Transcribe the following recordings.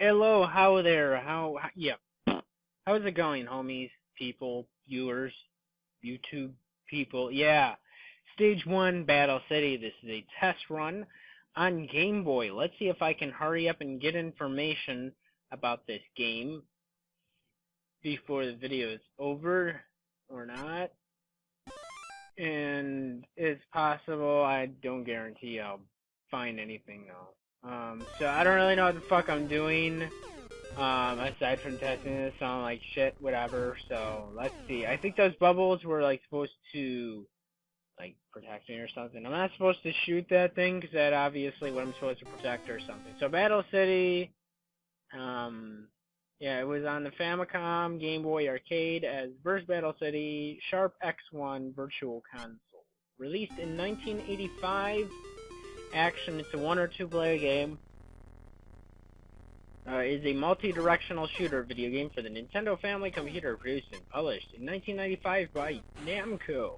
Hello, how there? Yeah. How's it going, homies, people, viewers, YouTube people? Yeah. Stage 1, Battle City. This is a test run on Game Boy. Let's see if I can hurry up and get information about this game before the video is over or not. And it's possible, I don't guarantee I'll find anything though. So I don't really know what the fuck I'm doing. Aside from testing this on like shit, whatever. So let's see. I think those bubbles were like supposed to like protect me or something. I'm not supposed to shoot that thing because that obviously what I'm supposed to protect or something. So Battle City, um, yeah, it was on the Famicom, Game Boy Arcade as Burst Battle City Sharp X1 Virtual Console. Released in 1985. Action. It's a 1 or 2 player game. Is a multi-directional shooter video game for the Nintendo Family Computer, produced and published in 1995 by Namco.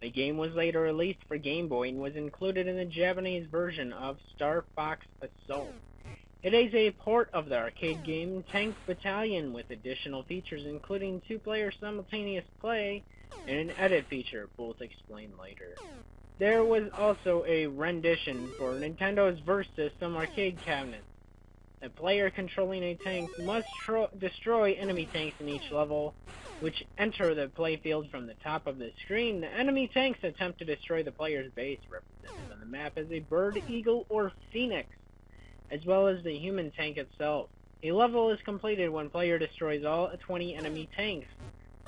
The game was later released for Game Boy and was included in the Japanese version of Star Fox Assault. It is a port of the arcade game Tank Battalion with additional features including 2-player simultaneous play and an edit feature, both explained later. There was also a rendition for Nintendo's Verse System arcade cabinet. A player controlling a tank must destroy enemy tanks in each level, which enter the playfield from the top of the screen. The enemy tanks attempt to destroy the player's base, represented on the map as a bird, eagle, or phoenix, as well as the human tank itself. A level is completed when player destroys all 20 enemy tanks.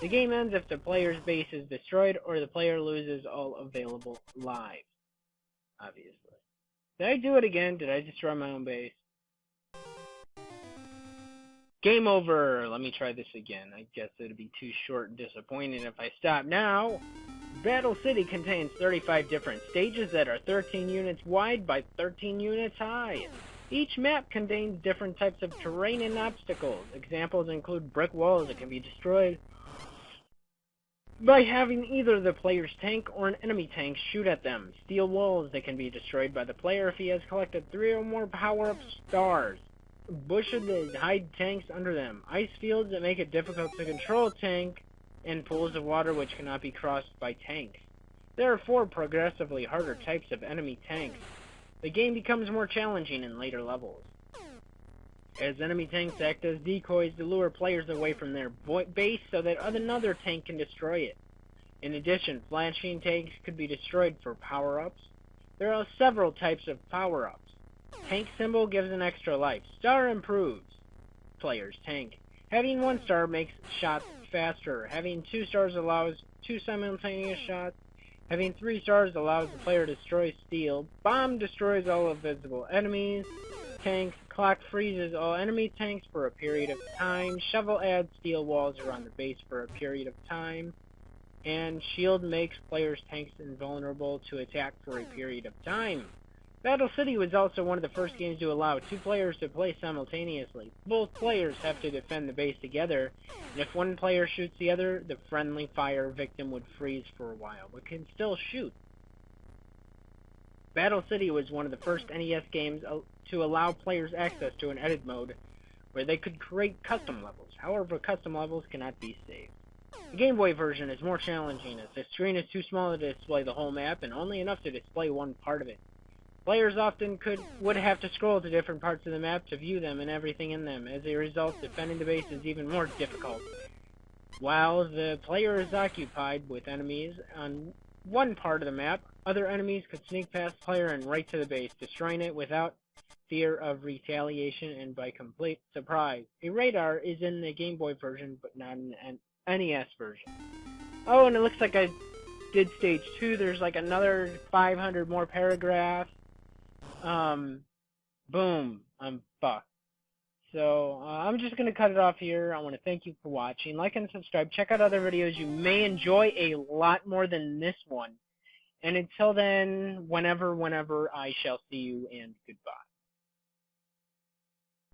The game ends if the player's base is destroyed or the player loses all available lives. Obviously. Did I do it again? Did I destroy my own base? Game over! Let me try this again. I guess it'd be too short and disappointing if I stop now. Battle City contains 35 different stages that are 13 units wide by 13 units high. Each map contains different types of terrain and obstacles. Examples include brick walls that can be destroyed by having either the player's tank or an enemy tank shoot at them. Steel walls that can be destroyed by the player if he has collected 3 or more power-up stars. Bushes that hide tanks under them. Ice fields that make it difficult to control tank, and pools of water which cannot be crossed by tanks. There are 4 progressively harder types of enemy tanks. The game becomes more challenging in later levels, as enemy tanks act as decoys to lure players away from their base so that another tank can destroy it. In addition, flashing tanks could be destroyed for power-ups. There are several types of power-ups. Tank symbol gives an extra life. Star improves player's tank. Having 1 star makes shots faster. Having 2 stars allows 2 simultaneous shots. Having 3 stars allows the player to destroy steel. Bomb destroys all invisible enemies. Tank clock freezes all enemy tanks for a period of time. Shovel adds steel walls around the base for a period of time. And shield makes players' tanks invulnerable to attack for a period of time. Battle City was also one of the first games to allow 2 players to play simultaneously. Both players have to defend the base together, and if one player shoots the other, the friendly fire victim would freeze for a while, but can still shoot. Battle City was one of the first NES games to allow players access to an edit mode, where they could create custom levels. However, custom levels cannot be saved. The Game Boy version is more challenging, as the screen is too small to display the whole map, and only enough to display one part of it. Players often would have to scroll to different parts of the map to view them and everything in them. As a result, defending the base is even more difficult. While the player is occupied with enemies on one part of the map, other enemies could sneak past the player and right to the base, destroying it without fear of retaliation and by complete surprise. A radar is in the Game Boy version, but not in the NES version. Oh, and it looks like I did stage 2. There's like another 500 more paragraphs. Boom, I'm fucked. So, I'm just gonna cut it off here. I want to thank you for watching. Like and subscribe. Check out other videos you may enjoy a lot more than this one. And until then, whenever I shall see you, and goodbye.